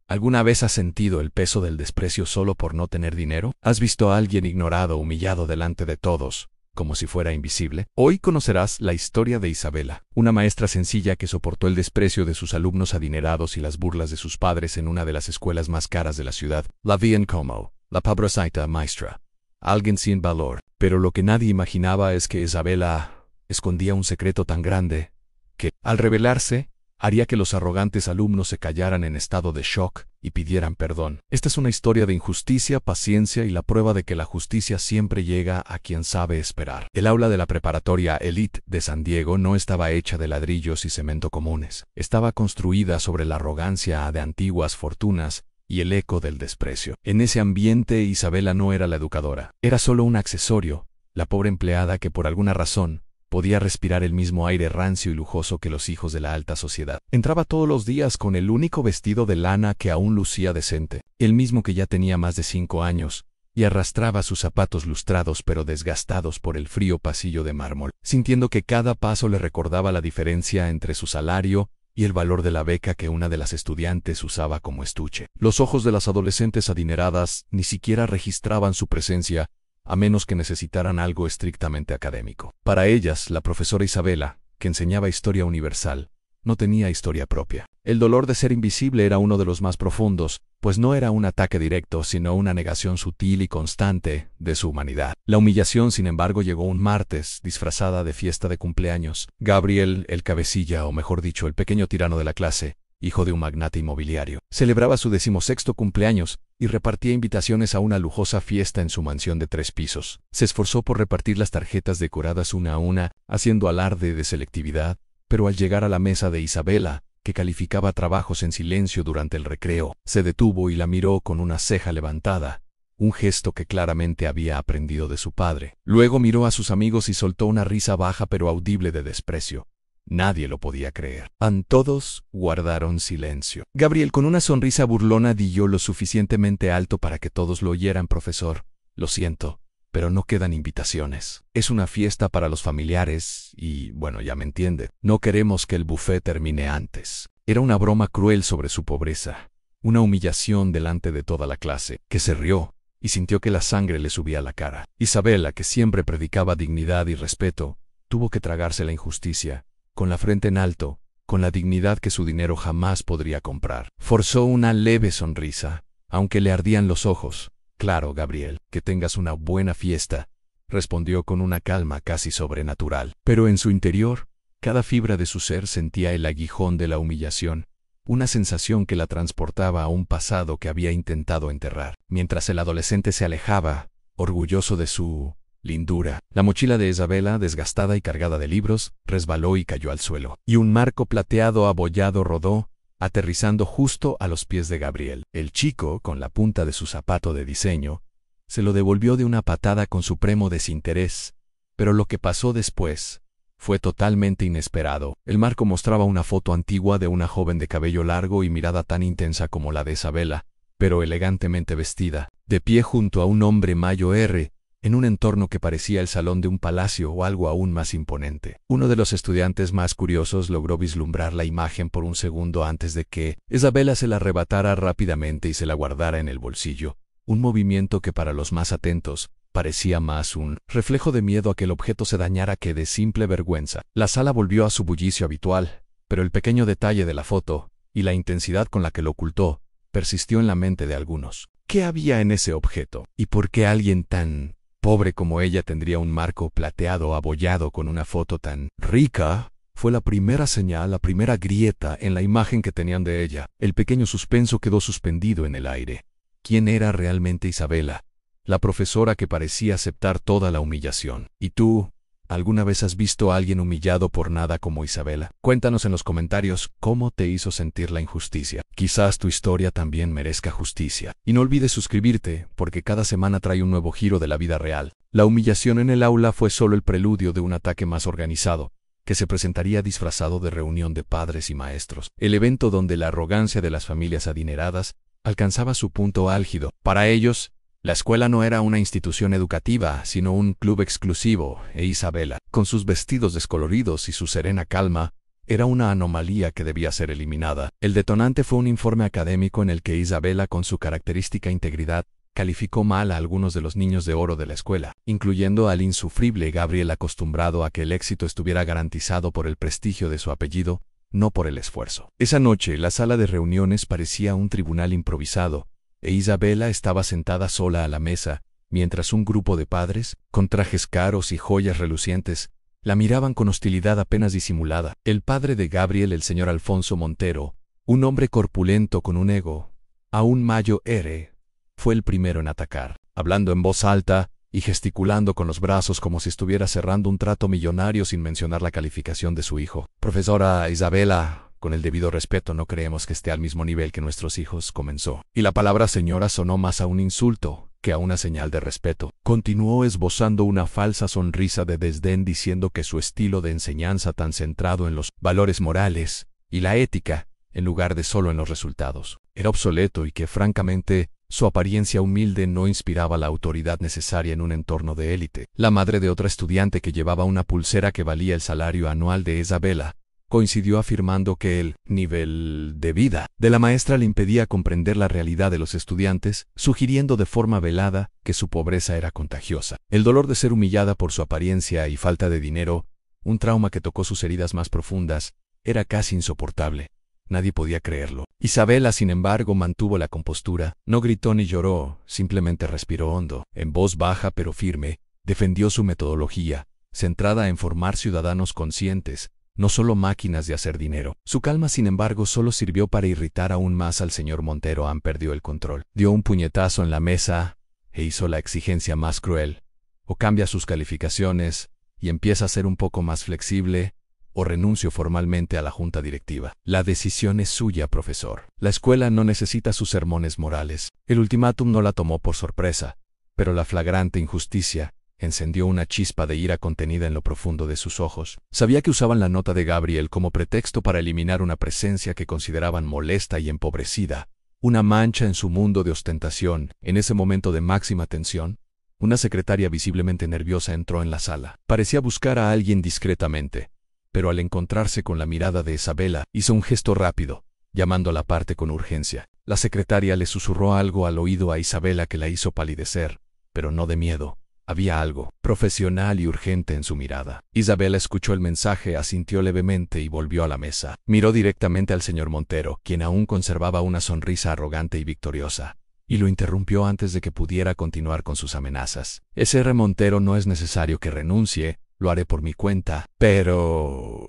¿Alguna vez has sentido el peso del desprecio solo por no tener dinero? ¿Has visto a alguien ignorado, humillado delante de todos, como si fuera invisible? Hoy conocerás la historia de Isabela, una maestra sencilla que soportó el desprecio de sus alumnos adinerados y las burlas de sus padres en una de las escuelas más caras de la ciudad. La veían como la pobrecita maestra, alguien sin valor. Pero lo que nadie imaginaba es que Isabela escondía un secreto tan grande que, al revelarse, haría que los arrogantes alumnos se callaran en estado de shock y pidieran perdón. Esta es una historia de injusticia, paciencia y la prueba de que la justicia siempre llega a quien sabe esperar. El aula de la preparatoria Elite de San Diego no estaba hecha de ladrillos y cemento comunes. Estaba construida sobre la arrogancia de antiguas fortunas y el eco del desprecio. En ese ambiente Isabela no era la educadora. Era solo un accesorio, la pobre empleada que por alguna razón podía respirar el mismo aire rancio y lujoso que los hijos de la alta sociedad. Entraba todos los días con el único vestido de lana que aún lucía decente, el mismo que ya tenía más de 5 años, y arrastraba sus zapatos lustrados pero desgastados por el frío pasillo de mármol, sintiendo que cada paso le recordaba la diferencia entre su salario y el valor de la beca que una de las estudiantes usaba como estuche. Los ojos de las adolescentes adineradas ni siquiera registraban su presencia, a menos que necesitaran algo estrictamente académico. Para ellas, la profesora Isabela, que enseñaba historia universal, no tenía historia propia. El dolor de ser invisible era uno de los más profundos, pues no era un ataque directo, sino una negación sutil y constante de su humanidad. La humillación, sin embargo, llegó un martes, disfrazada de fiesta de cumpleaños. Gabriel, el cabecilla, o mejor dicho, el pequeño tirano de la clase, hijo de un magnate inmobiliario, celebraba su 16º cumpleaños y repartía invitaciones a una lujosa fiesta en su mansión de 3 pisos. Se esforzó por repartir las tarjetas decoradas una a una, haciendo alarde de selectividad, pero al llegar a la mesa de Isabela, que calificaba trabajos en silencio durante el recreo, se detuvo y la miró con una ceja levantada, un gesto que claramente había aprendido de su padre. Luego miró a sus amigos y soltó una risa baja pero audible de desprecio. Nadie lo podía creer. Todos guardaron silencio. Gabriel, con una sonrisa burlona, dijo lo suficientemente alto para que todos lo oyeran: profesor, lo siento, pero no quedan invitaciones. Es una fiesta para los familiares y, bueno, ya me entiende, no queremos que el buffet termine antes. Era una broma cruel sobre su pobreza, una humillación delante de toda la clase, que se rió y sintió que la sangre le subía a la cara. Isabela, que siempre predicaba dignidad y respeto, tuvo que tragarse la injusticia, con la frente en alto, con la dignidad que su dinero jamás podría comprar. Forzó una leve sonrisa, aunque le ardían los ojos. Claro, Gabriel, que tengas una buena fiesta, respondió con una calma casi sobrenatural. Pero en su interior, cada fibra de su ser sentía el aguijón de la humillación, una sensación que la transportaba a un pasado que había intentado enterrar. Mientras el adolescente se alejaba, orgulloso de su lindura, la mochila de Isabela, desgastada y cargada de libros, resbaló y cayó al suelo, y un marco plateado abollado rodó, aterrizando justo a los pies de Gabriel. El chico, con la punta de su zapato de diseño, se lo devolvió de una patada con supremo desinterés, pero lo que pasó después fue totalmente inesperado. El marco mostraba una foto antigua de una joven de cabello largo y mirada tan intensa como la de Isabela, pero elegantemente vestida, de pie junto a un hombre mayor, en un entorno que parecía el salón de un palacio o algo aún más imponente. Uno de los estudiantes más curiosos logró vislumbrar la imagen por un segundo antes de que Isabela se la arrebatara rápidamente y se la guardara en el bolsillo, un movimiento que para los más atentos parecía más un reflejo de miedo a que el objeto se dañara que de simple vergüenza. La sala volvió a su bullicio habitual, pero el pequeño detalle de la foto, y la intensidad con la que lo ocultó, persistió en la mente de algunos. ¿Qué había en ese objeto? ¿Y por qué alguien tan pobre como ella tendría un marco plateado abollado con una foto tan rica? Fue la primera señal, la primera grieta en la imagen que tenían de ella. El pequeño suspenso quedó suspendido en el aire. ¿Quién era realmente Isabela? La profesora que parecía aceptar toda la humillación. ¿Y tú, alguna vez has visto a alguien humillado por nada como Isabela? Cuéntanos en los comentarios cómo te hizo sentir la injusticia. Quizás tu historia también merezca justicia. Y no olvides suscribirte, porque cada semana trae un nuevo giro de la vida real. La humillación en el aula fue solo el preludio de un ataque más organizado, que se presentaría disfrazado de reunión de padres y maestros. El evento donde la arrogancia de las familias adineradas alcanzaba su punto álgido. Para ellos, la escuela no era una institución educativa, sino un club exclusivo, e Isabela, con sus vestidos descoloridos y su serena calma, Era una anomalía que debía ser eliminada. El detonante fue un informe académico en el que Isabela, con su característica integridad, calificó mal a algunos de los niños de oro de la escuela, incluyendo al insufrible Gabriel, acostumbrado a que el éxito estuviera garantizado por el prestigio de su apellido, no por el esfuerzo. Esa noche, la sala de reuniones parecía un tribunal improvisado, e Isabela estaba sentada sola a la mesa, mientras un grupo de padres, con trajes caros y joyas relucientes, la miraban con hostilidad apenas disimulada. El padre de Gabriel, el señor Alfonso Montero, un hombre corpulento con un ego aún mayor, fue el primero en atacar, hablando en voz alta y gesticulando con los brazos como si estuviera cerrando un trato millonario sin mencionar la calificación de su hijo. Profesora Isabela, con el debido respeto, no creemos que esté al mismo nivel que nuestros hijos, comenzó. Y la palabra señora sonó más a un insulto que a una señal de respeto. Continuó esbozando una falsa sonrisa de desdén, diciendo que su estilo de enseñanza, tan centrado en los valores morales y la ética, en lugar de solo en los resultados, era obsoleto y que, francamente, su apariencia humilde no inspiraba la autoridad necesaria en un entorno de élite. La madre de otra estudiante, que llevaba una pulsera que valía el salario anual de Isabela, coincidió afirmando que el nivel de vida de la maestra le impedía comprender la realidad de los estudiantes, sugiriendo de forma velada que su pobreza era contagiosa. El dolor de ser humillada por su apariencia y falta de dinero, un trauma que tocó sus heridas más profundas, era casi insoportable. Nadie podía creerlo. Isabela, sin embargo, mantuvo la compostura. No gritó ni lloró, simplemente respiró hondo. En voz baja pero firme, defendió su metodología, centrada en formar ciudadanos conscientes, no solo máquinas de hacer dinero. Su calma, sin embargo, solo sirvió para irritar aún más al señor Montero. Perdió el control. Dio un puñetazo en la mesa e hizo la exigencia más cruel. O cambia sus calificaciones y empieza a ser un poco más flexible, o renuncio formalmente a la junta directiva. La decisión es suya, profesor. La escuela no necesita sus sermones morales. El ultimátum no la tomó por sorpresa, pero la flagrante injusticia encendió una chispa de ira contenida en lo profundo de sus ojos. Sabía que usaban la nota de Gabriel como pretexto para eliminar una presencia que consideraban molesta y empobrecida, una mancha en su mundo de ostentación. En ese momento de máxima tensión, una secretaria visiblemente nerviosa entró en la sala. Parecía buscar a alguien discretamente, pero al encontrarse con la mirada de Isabela, hizo un gesto rápido, llamándola aparte con urgencia. La secretaria le susurró algo al oído a Isabela que la hizo palidecer, pero no de miedo. Había algo profesional y urgente en su mirada. Isabela escuchó el mensaje, asintió levemente y volvió a la mesa. Miró directamente al señor Montero, quien aún conservaba una sonrisa arrogante y victoriosa, y lo interrumpió antes de que pudiera continuar con sus amenazas. Sr. Montero, no es necesario que renuncie, lo haré por mi cuenta, pero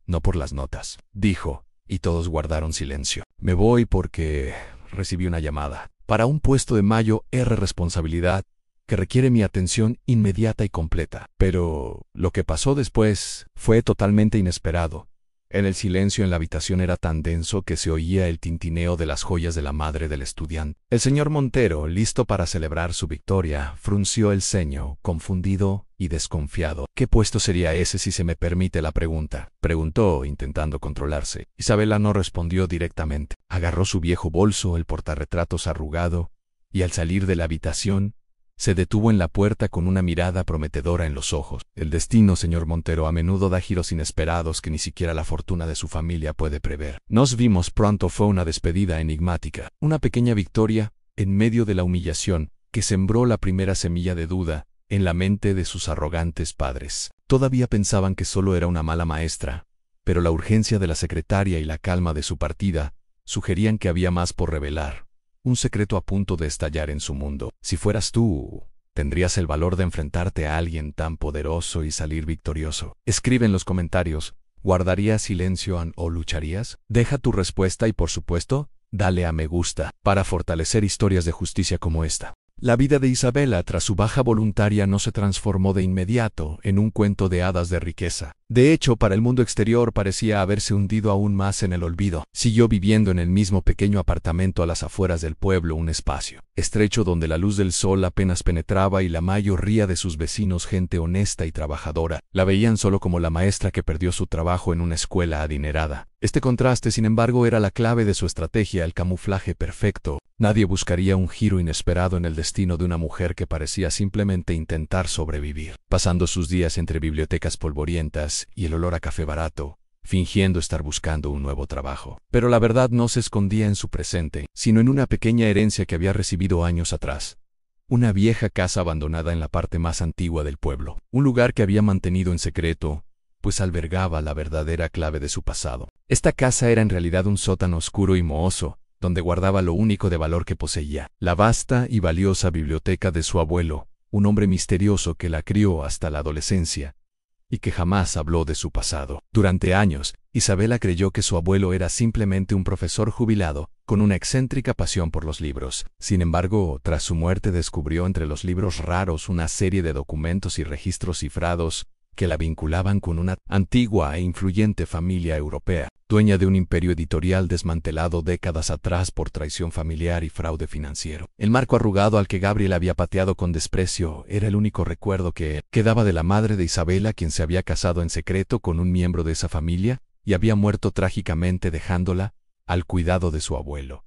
no por las notas, dijo, y todos guardaron silencio. Me voy porque recibí una llamada para un puesto de mayor responsabilidad que requiere mi atención inmediata y completa. Pero lo que pasó después fue totalmente inesperado. El silencio en la habitación era tan denso que se oía el tintineo de las joyas de la madre del estudiante. El señor Montero, listo para celebrar su victoria, frunció el ceño, confundido y desconfiado. ¿Qué puesto sería ese, si se me permite la pregunta?, preguntó, intentando controlarse. Isabela no respondió directamente. Agarró su viejo bolso, el portarretratos arrugado, y al salir de la habitación, se detuvo en la puerta con una mirada prometedora en los ojos. El destino, señor Montero, a menudo da giros inesperados que ni siquiera la fortuna de su familia puede prever. Nos vimos pronto. Fue una despedida enigmática, una pequeña victoria en medio de la humillación que sembró la primera semilla de duda en la mente de sus arrogantes padres. Todavía pensaban que solo era una mala maestra, pero la urgencia de la secretaria y la calma de su partida sugerían que había más por revelar. Un secreto a punto de estallar en su mundo. Si fueras tú, ¿tendrías el valor de enfrentarte a alguien tan poderoso y salir victorioso? Escribe en los comentarios, ¿guardarías silencio o lucharías? Deja tu respuesta y, por supuesto, dale a me gusta para fortalecer historias de justicia como esta. La vida de Isabela tras su baja voluntaria no se transformó de inmediato en un cuento de hadas de riqueza. De hecho, para el mundo exterior parecía haberse hundido aún más en el olvido. Siguió viviendo en el mismo pequeño apartamento a las afueras del pueblo, un espacio estrecho donde la luz del sol apenas penetraba y la mayoría de sus vecinos, gente honesta y trabajadora, la veían solo como la maestra que perdió su trabajo en una escuela adinerada. Este contraste, sin embargo, era la clave de su estrategia, el camuflaje perfecto. Nadie buscaría un giro inesperado en el destino de una mujer que parecía simplemente intentar sobrevivir. Pasando sus días entre bibliotecas polvorientas y el olor a café barato, fingiendo estar buscando un nuevo trabajo. Pero la verdad no se escondía en su presente, sino en una pequeña herencia que había recibido años atrás. Una vieja casa abandonada en la parte más antigua del pueblo, un lugar que había mantenido en secreto, pues albergaba la verdadera clave de su pasado. Esta casa era en realidad un sótano oscuro y mohoso, donde guardaba lo único de valor que poseía, la vasta y valiosa biblioteca de su abuelo, un hombre misterioso que la crió hasta la adolescencia, y que jamás habló de su pasado. Durante años, Isabela creyó que su abuelo era simplemente un profesor jubilado, con una excéntrica pasión por los libros. Sin embargo, tras su muerte descubrió entre los libros raros una serie de documentos y registros cifrados que la vinculaban con una antigua e influyente familia europea, dueña de un imperio editorial desmantelado décadas atrás por traición familiar y fraude financiero. El marco arrugado al que Gabriel había pateado con desprecio era el único recuerdo que quedaba de la madre de Isabela, quien se había casado en secreto con un miembro de esa familia y había muerto trágicamente dejándola al cuidado de su abuelo.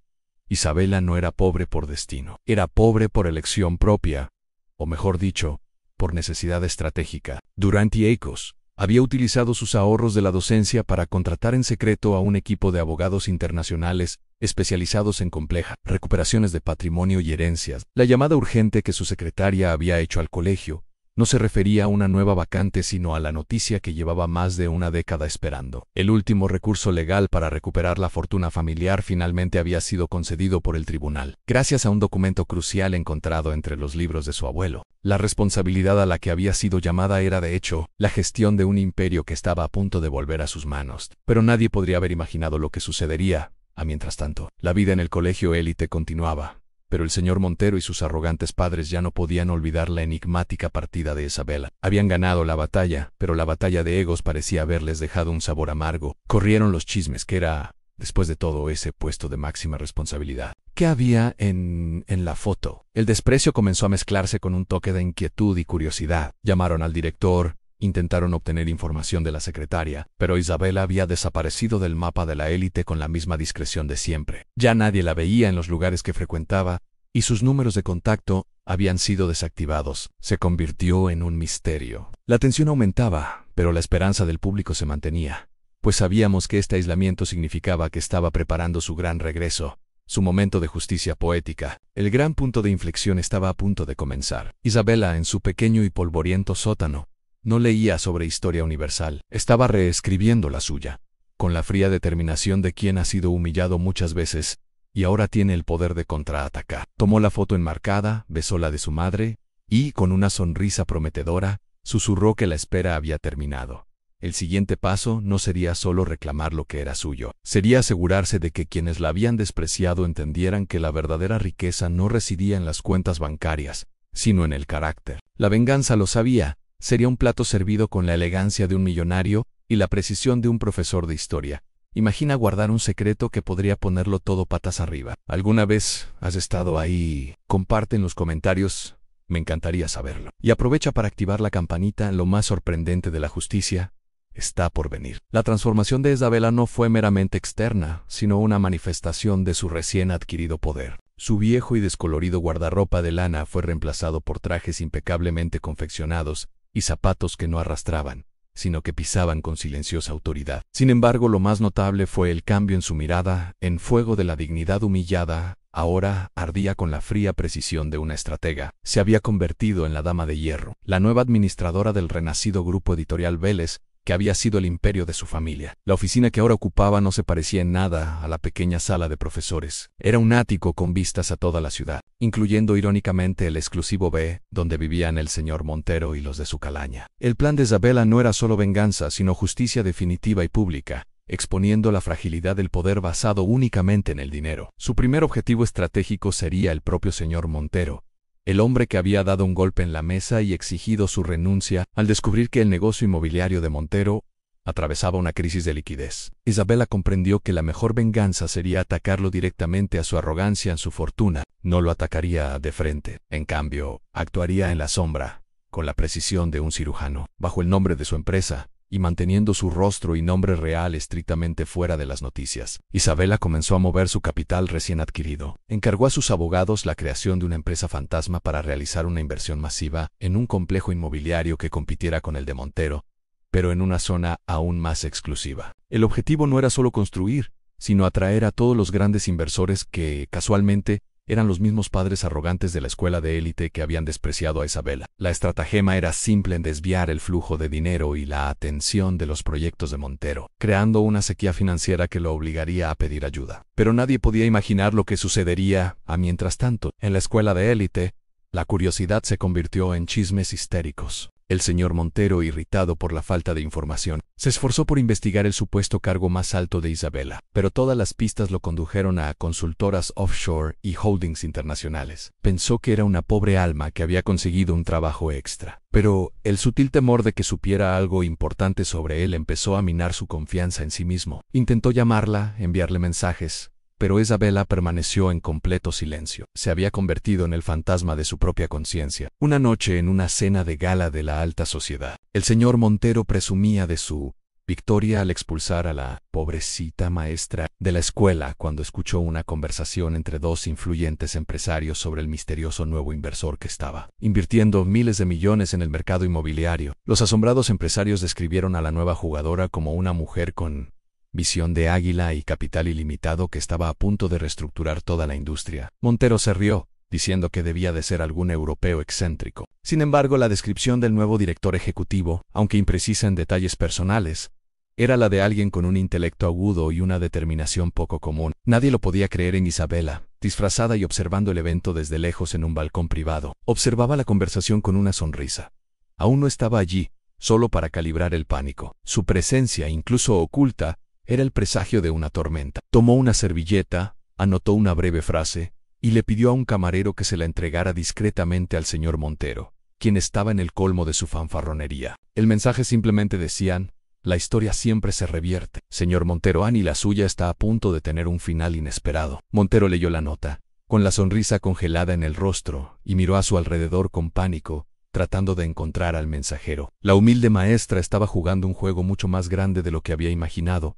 Isabela no era pobre por destino, era pobre por elección propia, o mejor dicho, por necesidad estratégica. Durante Eicos había utilizado sus ahorros de la docencia para contratar en secreto a un equipo de abogados internacionales especializados en complejas recuperaciones de patrimonio y herencias. La llamada urgente que su secretaria había hecho al colegio no se refería a una nueva vacante, sino a la noticia que llevaba más de una década esperando. El último recurso legal para recuperar la fortuna familiar finalmente había sido concedido por el tribunal, gracias a un documento crucial encontrado entre los libros de su abuelo. La responsabilidad a la que había sido llamada era, de hecho, la gestión de un imperio que estaba a punto de volver a sus manos. Pero nadie podría haber imaginado lo que sucedería. Mientras tanto, la vida en el colegio élite continuaba. Pero el señor Montero y sus arrogantes padres ya no podían olvidar la enigmática partida de Isabela. Habían ganado la batalla, pero la batalla de egos parecía haberles dejado un sabor amargo. Corrieron los chismes que era, después de todo, ese puesto de máxima responsabilidad. ¿Qué había en la foto? El desprecio comenzó a mezclarse con un toque de inquietud y curiosidad. Llamaron al director, intentaron obtener información de la secretaria, pero Isabela había desaparecido del mapa de la élite con la misma discreción de siempre. Ya nadie la veía en los lugares que frecuentaba, y sus números de contacto habían sido desactivados. Se convirtió en un misterio. La tensión aumentaba, pero la esperanza del público se mantenía, pues sabíamos que este aislamiento significaba que estaba preparando su gran regreso, su momento de justicia poética. El gran punto de inflexión estaba a punto de comenzar. Isabela, en su pequeño y polvoriento sótano, no leía sobre historia universal, estaba reescribiendo la suya, con la fría determinación de quien ha sido humillado muchas veces y ahora tiene el poder de contraatacar. Tomó la foto enmarcada, besó la de su madre y, con una sonrisa prometedora, susurró que la espera había terminado. El siguiente paso no sería solo reclamar lo que era suyo, sería asegurarse de que quienes la habían despreciado entendieran que la verdadera riqueza no residía en las cuentas bancarias, sino en el carácter. La venganza, lo sabía, sería un plato servido con la elegancia de un millonario y la precisión de un profesor de historia. Imagina guardar un secreto que podría ponerlo todo patas arriba. ¿Alguna vez has estado ahí? Comparte en los comentarios, me encantaría saberlo. Y aprovecha para activar la campanita. Lo más sorprendente de la justicia está por venir. La transformación de Isabela no fue meramente externa, sino una manifestación de su recién adquirido poder. Su viejo y descolorido guardarropa de lana fue reemplazado por trajes impecablemente confeccionados y zapatos que no arrastraban, sino que pisaban con silenciosa autoridad. Sin embargo, lo más notable fue el cambio en su mirada. En fuego de la dignidad humillada, ahora ardía con la fría precisión de una estratega. Se había convertido en la Dama de Hierro, la nueva administradora del renacido grupo editorial Vélez, que había sido el imperio de su familia. La oficina que ahora ocupaba no se parecía en nada a la pequeña sala de profesores. Era un ático con vistas a toda la ciudad, incluyendo irónicamente el exclusivo B, donde vivían el señor Montero y los de su calaña. El plan de Isabela no era solo venganza, sino justicia definitiva y pública, exponiendo la fragilidad del poder basado únicamente en el dinero. Su primer objetivo estratégico sería el propio señor Montero, el hombre que había dado un golpe en la mesa y exigido su renuncia al descubrir que el negocio inmobiliario de Montero atravesaba una crisis de liquidez. Isabela comprendió que la mejor venganza sería atacarlo directamente a su arrogancia en su fortuna. No lo atacaría de frente. En cambio, actuaría en la sombra, con la precisión de un cirujano, bajo el nombre de su empresa, y manteniendo su rostro y nombre real estrictamente fuera de las noticias. Isabela comenzó a mover su capital recién adquirido. Encargó a sus abogados la creación de una empresa fantasma para realizar una inversión masiva en un complejo inmobiliario que compitiera con el de Montero, pero en una zona aún más exclusiva. El objetivo no era solo construir, sino atraer a todos los grandes inversores que, casualmente, eran los mismos padres arrogantes de la escuela de élite que habían despreciado a Isabela. La estratagema era simple en desviar el flujo de dinero y la atención de los proyectos de Montero, creando una sequía financiera que lo obligaría a pedir ayuda. Pero nadie podía imaginar lo que sucedería, mientras tanto, en la escuela de élite. La curiosidad se convirtió en chismes histéricos. El señor Montero, irritado por la falta de información, se esforzó por investigar el supuesto cargo más alto de Isabela, pero todas las pistas lo condujeron a consultoras offshore y holdings internacionales. Pensó que era una pobre alma que había conseguido un trabajo extra, pero el sutil temor de que supiera algo importante sobre él empezó a minar su confianza en sí mismo. Intentó llamarla, enviarle mensajes, pero Isabela permaneció en completo silencio. Se había convertido en el fantasma de su propia conciencia. Una noche, en una cena de gala de la alta sociedad, el señor Montero presumía de su victoria al expulsar a la pobrecita maestra de la escuela cuando escuchó una conversación entre dos influyentes empresarios sobre el misterioso nuevo inversor que estaba invirtiendo miles de millones en el mercado inmobiliario. Los asombrados empresarios describieron a la nueva jugadora como una mujer con visión de águila y capital ilimitado que estaba a punto de reestructurar toda la industria. Montero se rió, diciendo que debía de ser algún europeo excéntrico. Sin embargo, la descripción del nuevo director ejecutivo, aunque imprecisa en detalles personales, era la de alguien con un intelecto agudo y una determinación poco común. Nadie lo podía creer en Isabela, disfrazada y observando el evento desde lejos en un balcón privado. Observaba la conversación con una sonrisa. Aún no estaba allí, solo para calibrar el pánico. Su presencia, incluso oculta, era el presagio de una tormenta. Tomó una servilleta, anotó una breve frase, y le pidió a un camarero que se la entregara discretamente al señor Montero, quien estaba en el colmo de su fanfarronería. El mensaje simplemente decían: la historia siempre se revierte. Señor Montero, Annie, la suya está a punto de tener un final inesperado. Montero leyó la nota, con la sonrisa congelada en el rostro, y miró a su alrededor con pánico, tratando de encontrar al mensajero. La humilde maestra estaba jugando un juego mucho más grande de lo que había imaginado,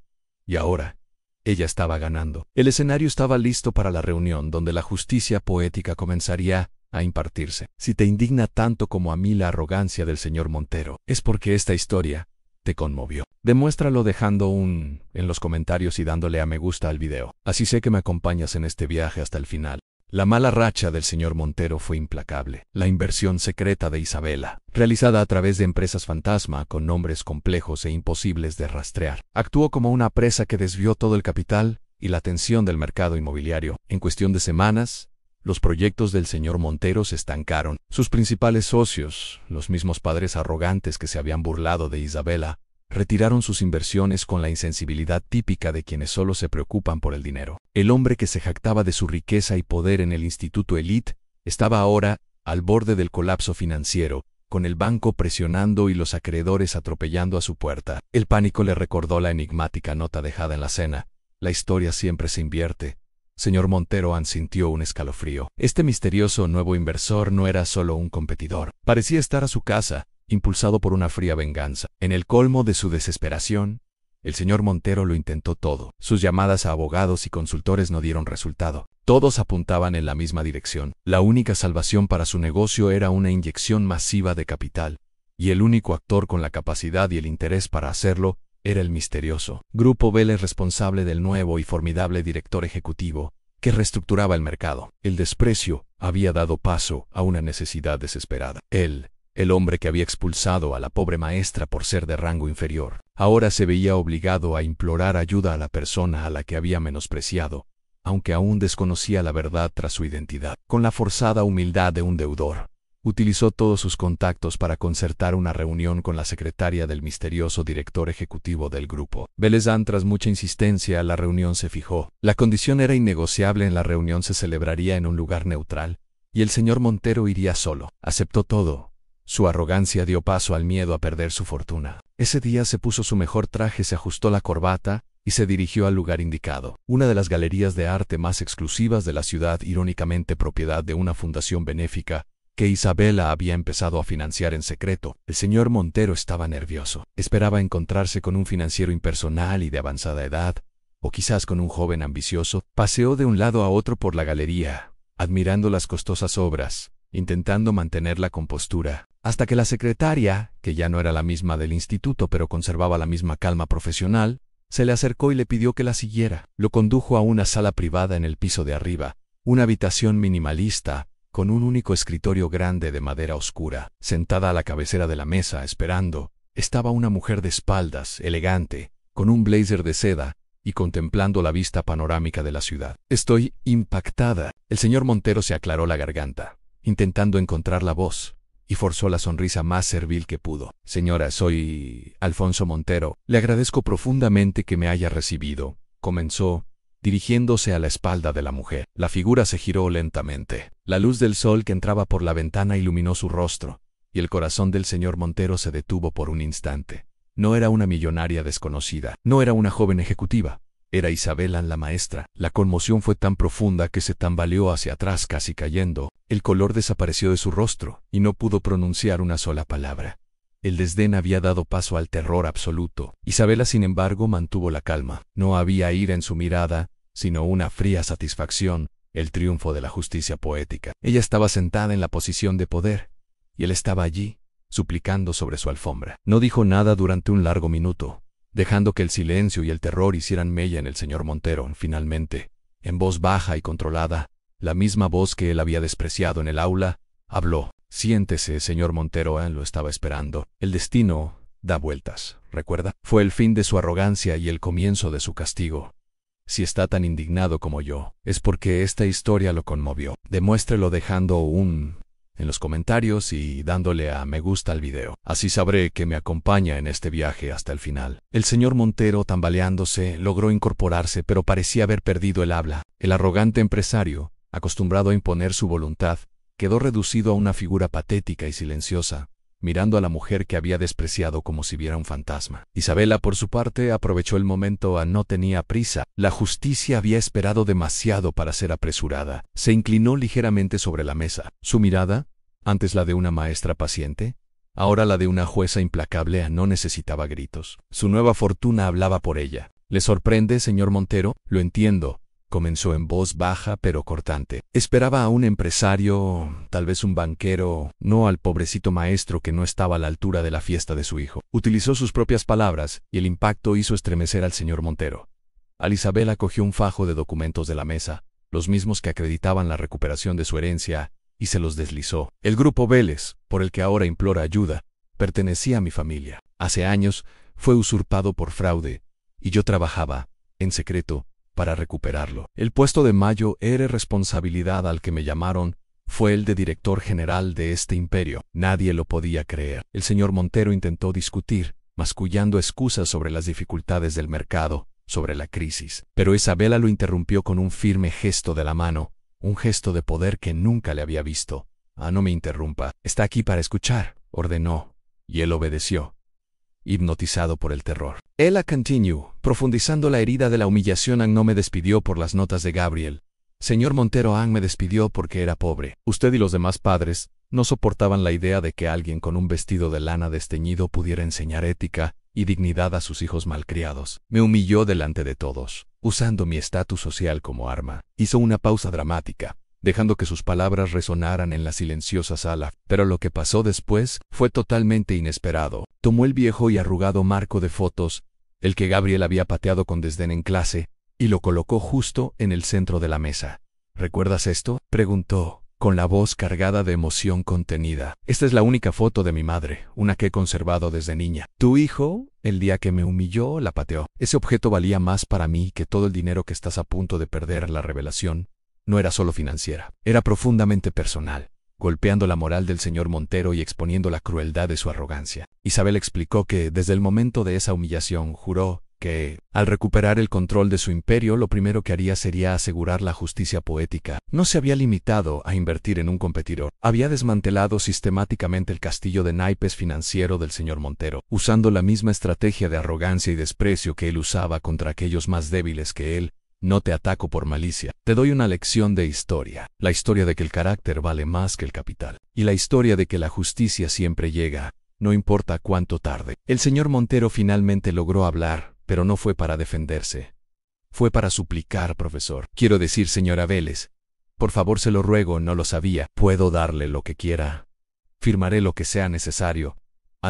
y ahora, ella estaba ganando. El escenario estaba listo para la reunión donde la justicia poética comenzaría a impartirse. Si te indigna tanto como a mí la arrogancia del señor Montero, es porque esta historia te conmovió. Demuéstralo dejando en los comentarios y dándole a me gusta al video. Así sé que me acompañas en este viaje hasta el final. La mala racha del señor Montero fue implacable. La inversión secreta de Isabela, realizada a través de empresas fantasma con nombres complejos e imposibles de rastrear, actuó como una presa que desvió todo el capital y la atención del mercado inmobiliario. En cuestión de semanas, los proyectos del señor Montero se estancaron. Sus principales socios, los mismos padres arrogantes que se habían burlado de Isabela, retiraron sus inversiones con la insensibilidad típica de quienes solo se preocupan por el dinero. El hombre que se jactaba de su riqueza y poder en el Instituto Elite estaba ahora al borde del colapso financiero, con el banco presionando y los acreedores atropellando a su puerta. El pánico le recordó la enigmática nota dejada en la cena. La historia siempre se invierte. Señor Montero sintió un escalofrío. Este misterioso nuevo inversor no era solo un competidor. Parecía estar a su casa, impulsado por una fría venganza. En el colmo de su desesperación, el señor Montero lo intentó todo. Sus llamadas a abogados y consultores no dieron resultado. Todos apuntaban en la misma dirección. La única salvación para su negocio era una inyección masiva de capital, y el único actor con la capacidad y el interés para hacerlo era el misterioso Grupo Vélez, responsable del nuevo y formidable director ejecutivo que reestructuraba el mercado. El desprecio había dado paso a una necesidad desesperada. El hombre que había expulsado a la pobre maestra por ser de rango inferior, ahora se veía obligado a implorar ayuda a la persona a la que había menospreciado, aunque aún desconocía la verdad tras su identidad. Con la forzada humildad de un deudor, utilizó todos sus contactos para concertar una reunión con la secretaria del misterioso director ejecutivo del grupo. Belezán, tras mucha insistencia, la reunión se fijó. La condición era innegociable: en la reunión se celebraría en un lugar neutral, y el señor Montero iría solo. Aceptó todo. Su arrogancia dio paso al miedo a perder su fortuna. Ese día se puso su mejor traje, se ajustó la corbata y se dirigió al lugar indicado. Una de las galerías de arte más exclusivas de la ciudad, irónicamente propiedad de una fundación benéfica que Isabela había empezado a financiar en secreto. El señor Montero estaba nervioso. Esperaba encontrarse con un financiero impersonal y de avanzada edad, o quizás con un joven ambicioso. Paseó de un lado a otro por la galería, admirando las costosas obras, intentando mantener la compostura, hasta que la secretaria, que ya no era la misma del instituto pero conservaba la misma calma profesional, se le acercó y le pidió que la siguiera. Lo condujo a una sala privada en el piso de arriba, una habitación minimalista, con un único escritorio grande de madera oscura. Sentada a la cabecera de la mesa, esperando, estaba una mujer de espaldas, elegante, con un blazer de seda, y contemplando la vista panorámica de la ciudad. Estoy impactada. El señor Montero se aclaró la garganta, intentando encontrar la voz, y forzó la sonrisa más servil que pudo. Señora, soy Alfonso Montero. Le agradezco profundamente que me haya recibido, comenzó, dirigiéndose a la espalda de la mujer. La figura se giró lentamente. La luz del sol que entraba por la ventana iluminó su rostro, y el corazón del señor Montero se detuvo por un instante. No era una millonaria desconocida, no era una joven ejecutiva, era Isabela la maestra. La conmoción fue tan profunda que se tambaleó hacia atrás casi cayendo, el color desapareció de su rostro, y no pudo pronunciar una sola palabra. El desdén había dado paso al terror absoluto. Isabela, sin embargo, mantuvo la calma. No había ira en su mirada, sino una fría satisfacción, el triunfo de la justicia poética. Ella estaba sentada en la posición de poder, y él estaba allí, suplicando sobre su alfombra. No dijo nada durante un largo minuto, dejando que el silencio y el terror hicieran mella en el señor Montero. Finalmente, en voz baja y controlada, la misma voz que él había despreciado en el aula, habló. Siéntese, señor Montero, lo estaba esperando. El destino da vueltas, ¿recuerda? Fue el fin de su arrogancia y el comienzo de su castigo. Si está tan indignado como yo, es porque esta historia lo conmovió. Demuéstrelo dejando un en los comentarios y dándole a me gusta al video. Así sabré que me acompaña en este viaje hasta el final. El señor Montero, tambaleándose, logró incorporarse, pero parecía haber perdido el habla. El arrogante empresario, acostumbrado a imponer su voluntad, quedó reducido a una figura patética y silenciosa, mirando a la mujer que había despreciado como si viera un fantasma. Isabela, por su parte, aprovechó el momento. No tenía prisa. La justicia había esperado demasiado para ser apresurada. Se inclinó ligeramente sobre la mesa. Su mirada, antes la de una maestra paciente, ahora la de una jueza implacable, no necesitaba gritos. Su nueva fortuna hablaba por ella. ¿Le sorprende, señor Montero? Lo entiendo. Comenzó en voz baja pero cortante. Esperaba a un empresario, tal vez un banquero, no al pobrecito maestro que no estaba a la altura de la fiesta de su hijo. Utilizó sus propias palabras, y el impacto hizo estremecer al señor Montero. Isabela cogió un fajo de documentos de la mesa, los mismos que acreditaban la recuperación de su herencia, y se los deslizó. El grupo Vélez, por el que ahora implora ayuda, pertenecía a mi familia. Hace años fue usurpado por fraude, y yo trabajaba, en secreto, para recuperarlo. El puesto de mayor responsabilidad al que me llamaron fue el de director general de este imperio. Nadie lo podía creer. El señor Montero intentó discutir, mascullando excusas sobre las dificultades del mercado, sobre la crisis. Pero Isabela lo interrumpió con un firme gesto de la mano, un gesto de poder que nunca le había visto. No me interrumpa. Está aquí para escuchar, ordenó, y él obedeció, hipnotizado por el terror. Ella continuó, profundizando la herida de la humillación. No me despidió por las notas de Gabriel. Señor Montero, me despidió porque era pobre. Usted y los demás padres no soportaban la idea de que alguien con un vestido de lana desteñido pudiera enseñar ética y dignidad a sus hijos malcriados. Me humilló delante de todos, usando mi estatus social como arma. Hizo una pausa dramática, dejando que sus palabras resonaran en la silenciosa sala. Pero lo que pasó después fue totalmente inesperado. Tomó el viejo y arrugado marco de fotos, el que Gabriel había pateado con desdén en clase, y lo colocó justo en el centro de la mesa. ¿Recuerdas esto?, preguntó, con la voz cargada de emoción contenida. Esta es la única foto de mi madre, una que he conservado desde niña. Tu hijo, el día que me humilló, la pateó. Ese objeto valía más para mí que todo el dinero que estás a punto de perder. La revelación no era solo financiera, era profundamente personal, golpeando la moral del señor Montero y exponiendo la crueldad de su arrogancia. Isabel explicó que, desde el momento de esa humillación, juró que, al recuperar el control de su imperio, lo primero que haría sería asegurar la justicia poética. No se había limitado a invertir en un competidor. Había desmantelado sistemáticamente el castillo de naipes financiero del señor Montero, usando la misma estrategia de arrogancia y desprecio que él usaba contra aquellos más débiles que él. No te ataco por malicia. Te doy una lección de historia. La historia de que el carácter vale más que el capital. Y la historia de que la justicia siempre llega, no importa cuánto tarde. El señor Montero finalmente logró hablar, pero no fue para defenderse. Fue para suplicar, profesor. Quiero decir, señora Vélez, Por favor, se lo ruego, no lo sabía. Puedo darle lo que quiera. Firmaré lo que sea necesario.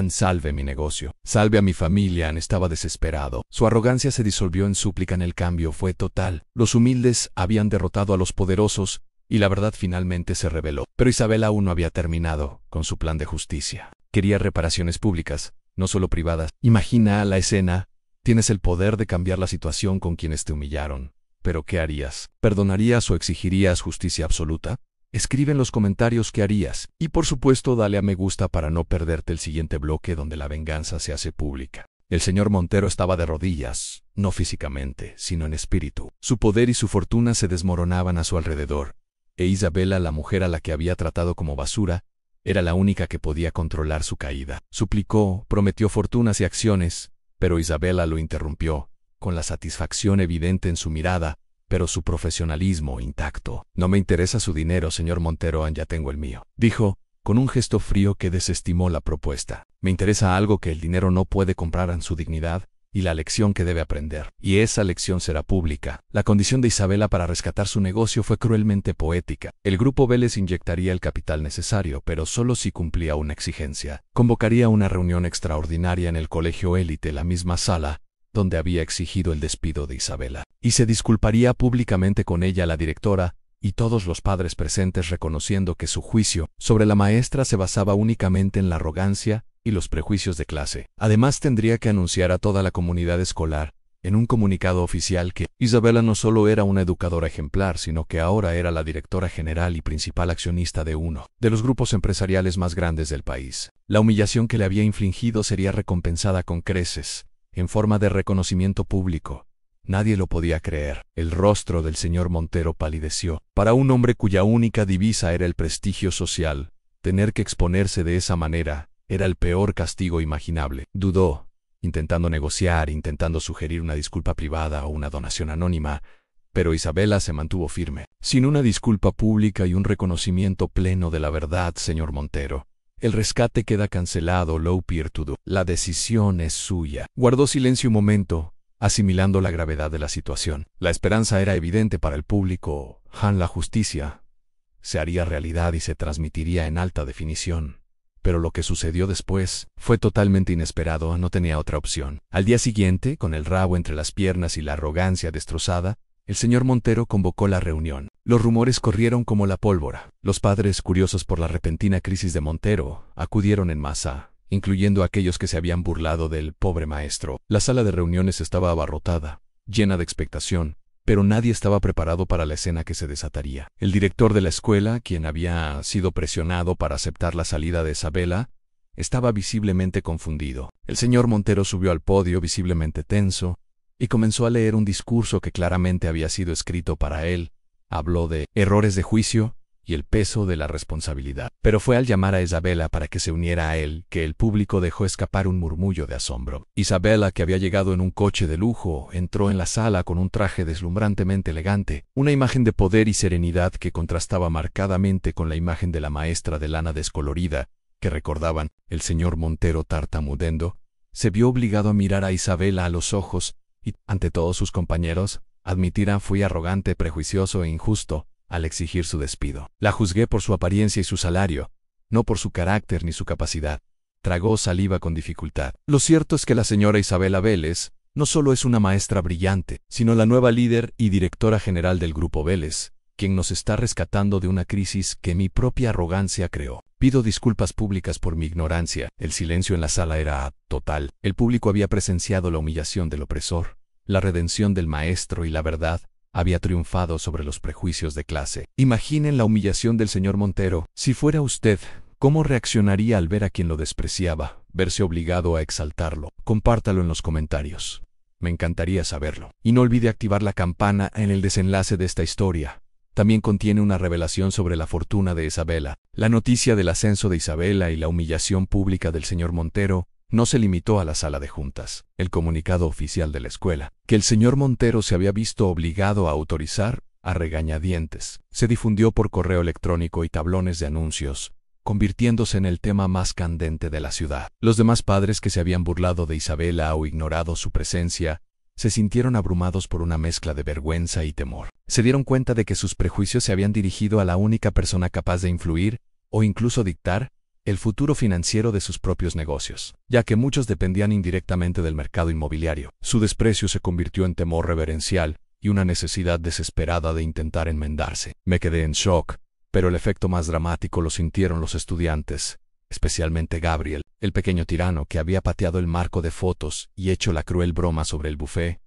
Salve mi negocio. Salve a mi familia. Estaba desesperado. Su arrogancia se disolvió en súplica. El cambio fue total. Los humildes habían derrotado a los poderosos, y la verdad finalmente se reveló. Pero Isabela aún no había terminado con su plan de justicia. Quería reparaciones públicas, no solo privadas. Imagina la escena. Tienes el poder de cambiar la situación con quienes te humillaron. ¿Pero qué harías? ¿Perdonarías o exigirías justicia absoluta? Escribe en los comentarios qué harías. Y por supuesto dale a me gusta para no perderte el siguiente bloque donde la venganza se hace pública. El señor Montero estaba de rodillas, no físicamente, sino en espíritu. Su poder y su fortuna se desmoronaban a su alrededor. E Isabela, la mujer a la que había tratado como basura, era la única que podía controlar su caída. Suplicó, prometió fortunas y acciones, pero Isabela lo interrumpió, con la satisfacción evidente en su mirada, pero su profesionalismo intacto. No me interesa su dinero, señor Montero, ya tengo el mío, dijo, con un gesto frío que desestimó la propuesta. Me interesa algo que el dinero no puede comprar, en su dignidad y la lección que debe aprender. Y esa lección será pública. La condición de Isabela para rescatar su negocio fue cruelmente poética. El grupo Vélez inyectaría el capital necesario, pero solo si cumplía una exigencia. Convocaría una reunión extraordinaria en el colegio élite, la misma sala donde había exigido el despido de Isabela, y se disculparía públicamente con ella, la directora, y todos los padres presentes, reconociendo que su juicio sobre la maestra se basaba únicamente en la arrogancia y los prejuicios de clase. Además, tendría que anunciar a toda la comunidad escolar, en un comunicado oficial, que Isabela no solo era una educadora ejemplar, sino que ahora era la directora general y principal accionista de uno de los grupos empresariales más grandes del país. La humillación que le había infligido sería recompensada con creces, en forma de reconocimiento público. Nadie lo podía creer. El rostro del señor Montero palideció. Para un hombre cuya única divisa era el prestigio social, tener que exponerse de esa manera era el peor castigo imaginable. Dudó, intentando negociar, intentando sugerir una disculpa privada o una donación anónima, pero Isabela se mantuvo firme. Sin una disculpa pública y un reconocimiento pleno de la verdad, señor Montero, el rescate queda cancelado, low peer to do. La decisión es suya. Guardó silencio un momento, asimilando la gravedad de la situación. La esperanza era evidente para el público. La justicia se haría realidad y se transmitiría en alta definición. Pero lo que sucedió después fue totalmente inesperado. No tenía otra opción. Al día siguiente, con el rabo entre las piernas y la arrogancia destrozada, el señor Montero convocó la reunión. Los rumores corrieron como la pólvora. Los padres, curiosos por la repentina crisis de Montero, acudieron en masa, incluyendo a aquellos que se habían burlado del pobre maestro. La sala de reuniones estaba abarrotada, llena de expectación, pero nadie estaba preparado para la escena que se desataría. El director de la escuela, quien había sido presionado para aceptar la salida de Isabela, estaba visiblemente confundido. El señor Montero subió al podio, visiblemente tenso, y comenzó a leer un discurso que claramente había sido escrito para él. Habló de errores de juicio y el peso de la responsabilidad. Pero fue al llamar a Isabela para que se uniera a él que el público dejó escapar un murmullo de asombro. Isabela, que había llegado en un coche de lujo, entró en la sala con un traje deslumbrantemente elegante, una imagen de poder y serenidad que contrastaba marcadamente con la imagen de la maestra de lana descolorida, que recordaban. El señor Montero, tartamudeando, se vio obligado a mirar a Isabela a los ojos, y, ante todos sus compañeros, admitirá fui arrogante, prejuicioso e injusto al exigir su despido. La juzgué por su apariencia y su salario, no por su carácter ni su capacidad. Tragó saliva con dificultad. Lo cierto es que la señora Isabela Vélez no solo es una maestra brillante, sino la nueva líder y directora general del Grupo Vélez, quien nos está rescatando de una crisis que mi propia arrogancia creó. Pido disculpas públicas por mi ignorancia. El silencio en la sala era total. El público había presenciado la humillación del opresor. La redención del maestro y la verdad había triunfado sobre los prejuicios de clase. Imaginen la humillación del señor Montero. Si fuera usted, ¿cómo reaccionaría al ver a quien lo despreciaba, verse obligado a exaltarlo? Compártalo en los comentarios. Me encantaría saberlo. Y no olvide activar la campana en el desenlace de esta historia. También contiene una revelación sobre la fortuna de Isabela. La noticia del ascenso de Isabela y la humillación pública del señor Montero no se limitó a la sala de juntas. El comunicado oficial de la escuela, que el señor Montero se había visto obligado a autorizar a regañadientes, se difundió por correo electrónico y tablones de anuncios, convirtiéndose en el tema más candente de la ciudad. Los demás padres que se habían burlado de Isabela o ignorado su presencia se sintieron abrumados por una mezcla de vergüenza y temor. Se dieron cuenta de que sus prejuicios se habían dirigido a la única persona capaz de influir, o incluso dictar, el futuro financiero de sus propios negocios, ya que muchos dependían indirectamente del mercado inmobiliario. Su desprecio se convirtió en temor reverencial y una necesidad desesperada de intentar enmendarse. Me quedé en shock, pero el efecto más dramático lo sintieron los estudiantes, especialmente Gabriel, el pequeño tirano que había pateado el marco de fotos y hecho la cruel broma sobre el buffet.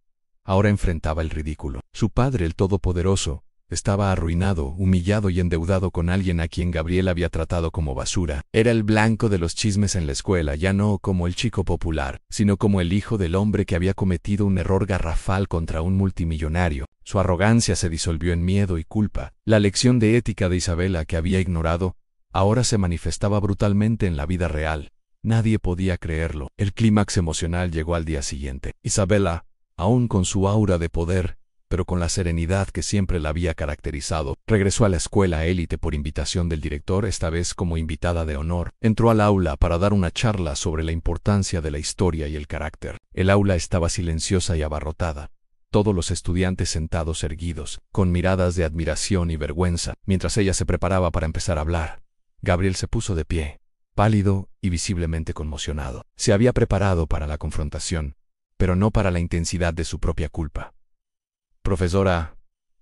Ahora enfrentaba el ridículo. Su padre, el Todopoderoso, estaba arruinado, humillado y endeudado con alguien a quien Gabriel había tratado como basura. Era el blanco de los chismes en la escuela, ya no como el chico popular, sino como el hijo del hombre que había cometido un error garrafal contra un multimillonario. Su arrogancia se disolvió en miedo y culpa. La lección de ética de Isabela que había ignorado, ahora se manifestaba brutalmente en la vida real. Nadie podía creerlo. El clímax emocional llegó al día siguiente. Isabela, aún con su aura de poder, pero con la serenidad que siempre la había caracterizado, regresó a la escuela élite por invitación del director, esta vez como invitada de honor. Entró al aula para dar una charla sobre la importancia de la historia y el carácter. El aula estaba silenciosa y abarrotada. Todos los estudiantes sentados erguidos, con miradas de admiración y vergüenza, mientras ella se preparaba para empezar a hablar. Gabriel se puso de pie, pálido y visiblemente conmocionado. Se había preparado para la confrontación, pero no para la intensidad de su propia culpa. Profesora,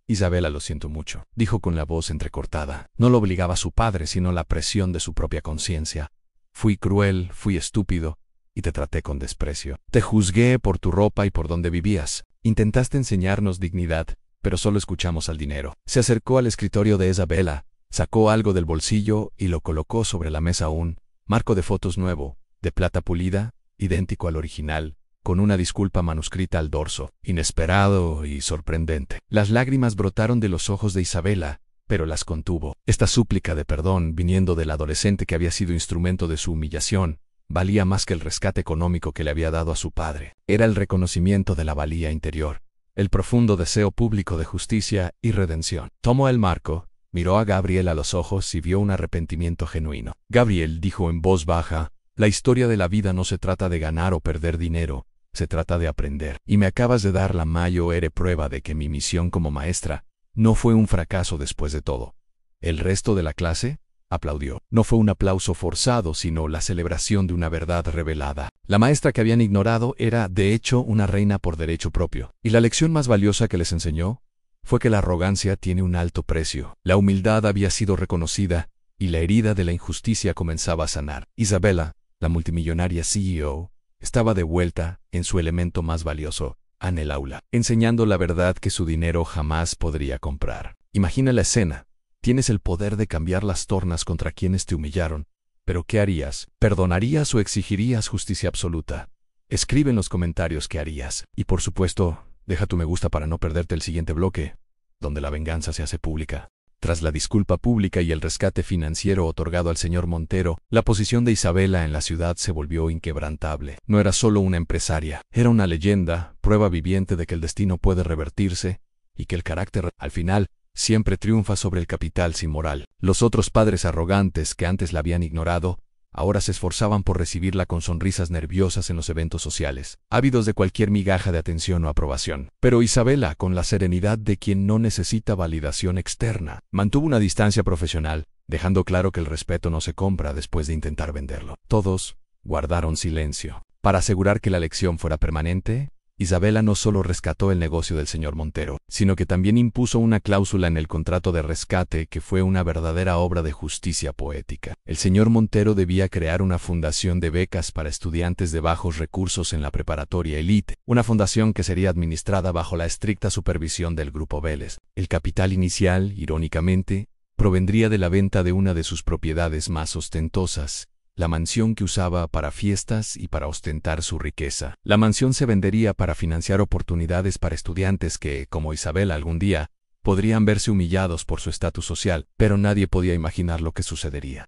Isabela, lo siento mucho, dijo con la voz entrecortada. No lo obligaba su padre, sino la presión de su propia conciencia. Fui cruel, fui estúpido, y te traté con desprecio. Te juzgué por tu ropa y por dónde vivías. Intentaste enseñarnos dignidad, pero solo escuchamos al dinero. Se acercó al escritorio de Isabela, sacó algo del bolsillo y lo colocó sobre la mesa, un marco de fotos nuevo, de plata pulida, idéntico al original, con una disculpa manuscrita al dorso, inesperado y sorprendente. Las lágrimas brotaron de los ojos de Isabela, pero las contuvo. Esta súplica de perdón, viniendo del adolescente que había sido instrumento de su humillación, valía más que el rescate económico que le había dado a su padre. Era el reconocimiento de la valía interior, el profundo deseo público de justicia y redención. Tomó el marco, miró a Gabriel a los ojos y vio un arrepentimiento genuino. Gabriel dijo en voz baja, la historia de la vida no se trata de ganar o perder dinero, se trata de aprender. Y me acabas de dar la mayor prueba de que mi misión como maestra no fue un fracaso después de todo. El resto de la clase aplaudió. No fue un aplauso forzado, sino la celebración de una verdad revelada. La maestra que habían ignorado era, de hecho, una reina por derecho propio. Y la lección más valiosa que les enseñó fue que la arrogancia tiene un alto precio. La humildad había sido reconocida y la herida de la injusticia comenzaba a sanar. Isabela, la multimillonaria CEO, estaba de vuelta, en su elemento más valioso, en el aula, enseñando la verdad que su dinero jamás podría comprar. Imagina la escena. Tienes el poder de cambiar las tornas contra quienes te humillaron, pero ¿qué harías? ¿Perdonarías o exigirías justicia absoluta? Escribe en los comentarios qué harías. Y por supuesto, deja tu me gusta para no perderte el siguiente bloque, donde la venganza se hace pública. Tras la disculpa pública y el rescate financiero otorgado al señor Montero, la posición de Isabela en la ciudad se volvió inquebrantable. No era solo una empresaria, era una leyenda, prueba viviente de que el destino puede revertirse y que el carácter, al final, siempre triunfa sobre el capital sin moral. Los otros padres arrogantes que antes la habían ignorado, ahora se esforzaban por recibirla con sonrisas nerviosas en los eventos sociales, ávidos de cualquier migaja de atención o aprobación. Pero Isabela, con la serenidad de quien no necesita validación externa, mantuvo una distancia profesional, dejando claro que el respeto no se compra después de intentar venderlo. Todos guardaron silencio. Para asegurar que la lección fuera permanente, Isabela no solo rescató el negocio del señor Montero, sino que también impuso una cláusula en el contrato de rescate que fue una verdadera obra de justicia poética. El señor Montero debía crear una fundación de becas para estudiantes de bajos recursos en la preparatoria élite, una fundación que sería administrada bajo la estricta supervisión del Grupo Vélez. El capital inicial, irónicamente, provendría de la venta de una de sus propiedades más ostentosas, la mansión que usaba para fiestas y para ostentar su riqueza. La mansión se vendería para financiar oportunidades para estudiantes que, como Isabela algún día, podrían verse humillados por su estatus social, pero nadie podía imaginar lo que sucedería.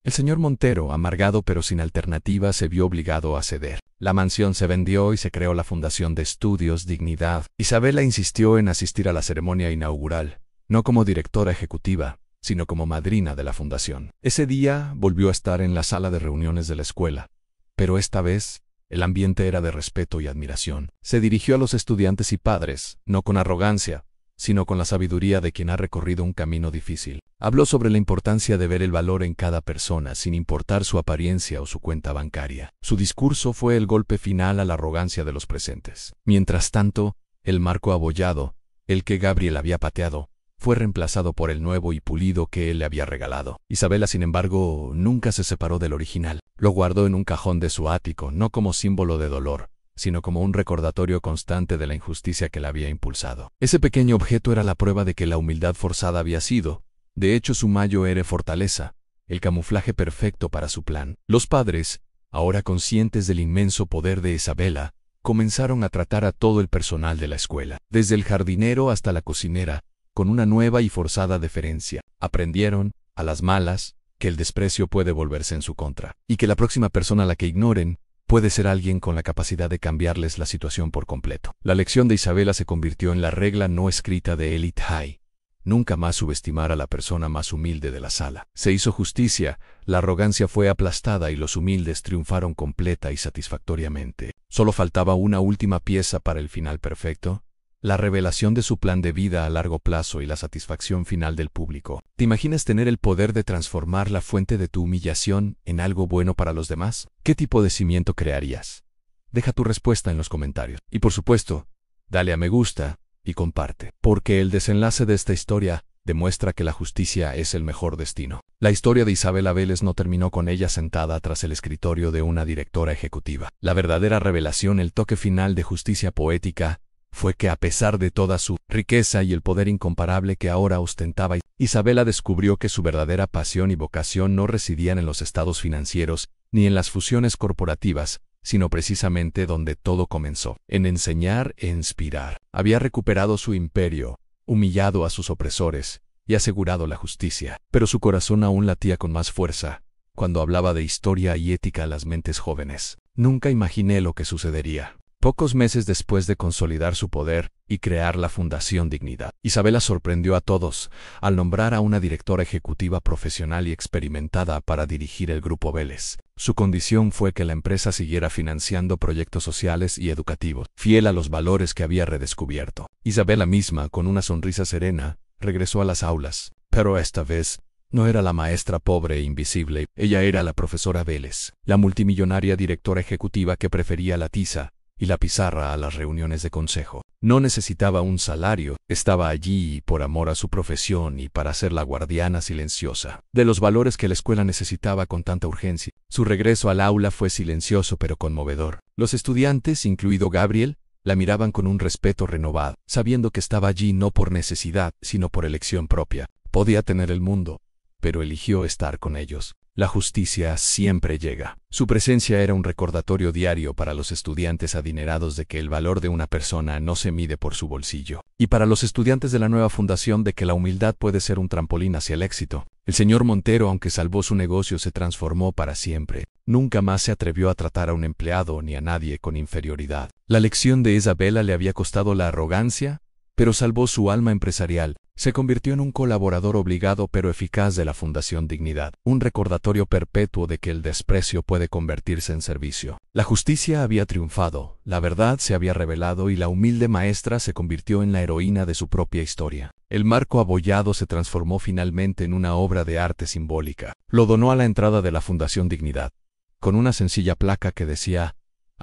El señor Montero, amargado pero sin alternativa, se vio obligado a ceder. La mansión se vendió y se creó la Fundación de Estudios Dignidad. Isabela insistió en asistir a la ceremonia inaugural, no como directora ejecutiva, sino como madrina de la fundación. Ese día volvió a estar en la sala de reuniones de la escuela, pero esta vez El ambiente era de respeto y admiración. Se dirigió a los estudiantes y padres, no con arrogancia, sino con la sabiduría de quien ha recorrido un camino difícil. Habló sobre la importancia de ver el valor en cada persona sin importar su apariencia o su cuenta bancaria. Su discurso fue el golpe final a la arrogancia de los presentes. Mientras tanto, el marco abollado, el que Gabriel había pateado, fue reemplazado por el nuevo y pulido que él le había regalado. Isabela, sin embargo, nunca se separó del original. Lo guardó en un cajón de su ático, no como símbolo de dolor, sino como un recordatorio constante de la injusticia que la había impulsado. Ese pequeño objeto era la prueba de que la humildad forzada había sido, de hecho, su mayo era fortaleza, el camuflaje perfecto para su plan. Los padres, ahora conscientes del inmenso poder de Isabela, comenzaron a tratar a todo el personal de la escuela, desde el jardinero hasta la cocinera, con una nueva y forzada deferencia. Aprendieron, a las malas, que el desprecio puede volverse en su contra, y que la próxima persona a la que ignoren puede ser alguien con la capacidad de cambiarles la situación por completo. La lección de Isabela se convirtió en la regla no escrita de Elite High. Nunca más subestimar a la persona más humilde de la sala. Se hizo justicia, la arrogancia fue aplastada y los humildes triunfaron completa y satisfactoriamente. Solo faltaba una última pieza para el final perfecto: la revelación de su plan de vida a largo plazo y la satisfacción final del público. ¿Te imaginas tener el poder de transformar la fuente de tu humillación en algo bueno para los demás? ¿Qué tipo de cimiento crearías? Deja tu respuesta en los comentarios. Y por supuesto, dale a me gusta y comparte, porque el desenlace de esta historia demuestra que la justicia es el mejor destino. La historia de Isabela Vélez no terminó con ella sentada tras el escritorio de una directora ejecutiva. La verdadera revelación, el toque final de justicia poética, fue que a pesar de toda su riqueza y el poder incomparable que ahora ostentaba, Isabela descubrió que su verdadera pasión y vocación no residían en los estados financieros ni en las fusiones corporativas, sino precisamente donde todo comenzó, en enseñar e inspirar. Había recuperado su imperio, humillado a sus opresores y asegurado la justicia, pero su corazón aún latía con más fuerza cuando hablaba de historia y ética a las mentes jóvenes. Nunca imaginé lo que sucedería. Pocos meses después de consolidar su poder y crear la Fundación Dignidad, Isabela sorprendió a todos al nombrar a una directora ejecutiva profesional y experimentada para dirigir el Grupo Vélez. Su condición fue que la empresa siguiera financiando proyectos sociales y educativos, fiel a los valores que había redescubierto. Isabela misma, con una sonrisa serena, regresó a las aulas, pero esta vez no era la maestra pobre e invisible, ella era la profesora Vélez, la multimillonaria directora ejecutiva que prefería la tiza y la pizarra a las reuniones de consejo. No necesitaba un salario, estaba allí por amor a su profesión y para ser la guardiana silenciosa de los valores que la escuela necesitaba con tanta urgencia. Su regreso al aula fue silencioso pero conmovedor. Los estudiantes, incluido Gabriel, la miraban con un respeto renovado, sabiendo que estaba allí no por necesidad, sino por elección propia. Podía tener el mundo, pero eligió estar con ellos. La justicia siempre llega. Su presencia era un recordatorio diario para los estudiantes adinerados de que el valor de una persona no se mide por su bolsillo, y para los estudiantes de la nueva fundación de que la humildad puede ser un trampolín hacia el éxito. El señor Montero, aunque salvó su negocio, se transformó para siempre. Nunca más se atrevió a tratar a un empleado ni a nadie con inferioridad. La lección de Isabela le había costado la arrogancia, pero salvó su alma empresarial. Se convirtió en un colaborador obligado pero eficaz de la Fundación Dignidad, un recordatorio perpetuo de que el desprecio puede convertirse en servicio. La justicia había triunfado, la verdad se había revelado y la humilde maestra se convirtió en la heroína de su propia historia. El marco abollado se transformó finalmente en una obra de arte simbólica. Lo donó a la entrada de la Fundación Dignidad, con una sencilla placa que decía: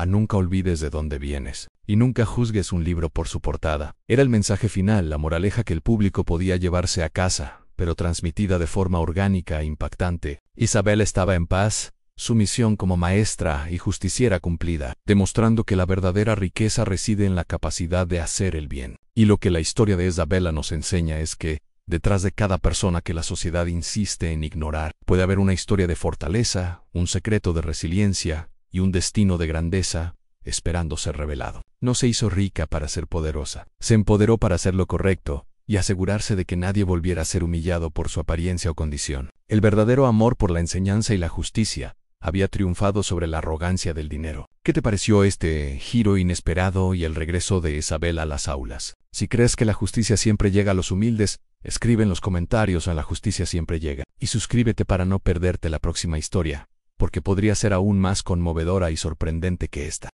nunca olvides de dónde vienes, y nunca juzgues un libro por su portada. Era el mensaje final, la moraleja que el público podía llevarse a casa, pero transmitida de forma orgánica e impactante. Isabela estaba en paz, su misión como maestra y justiciera cumplida, demostrando que la verdadera riqueza reside en la capacidad de hacer el bien. Y lo que la historia de Isabela nos enseña es que, detrás de cada persona que la sociedad insiste en ignorar, puede haber una historia de fortaleza, un secreto de resiliencia, y un destino de grandeza, esperando ser revelado. No se hizo rica para ser poderosa. Se empoderó para hacer lo correcto y asegurarse de que nadie volviera a ser humillado por su apariencia o condición. El verdadero amor por la enseñanza y la justicia había triunfado sobre la arrogancia del dinero. ¿Qué te pareció este giro inesperado y el regreso de Isabela a las aulas? Si crees que la justicia siempre llega a los humildes, escribe en los comentarios: a la justicia siempre llega. Y suscríbete para no perderte la próxima historia, porque podría ser aún más conmovedora y sorprendente que esta.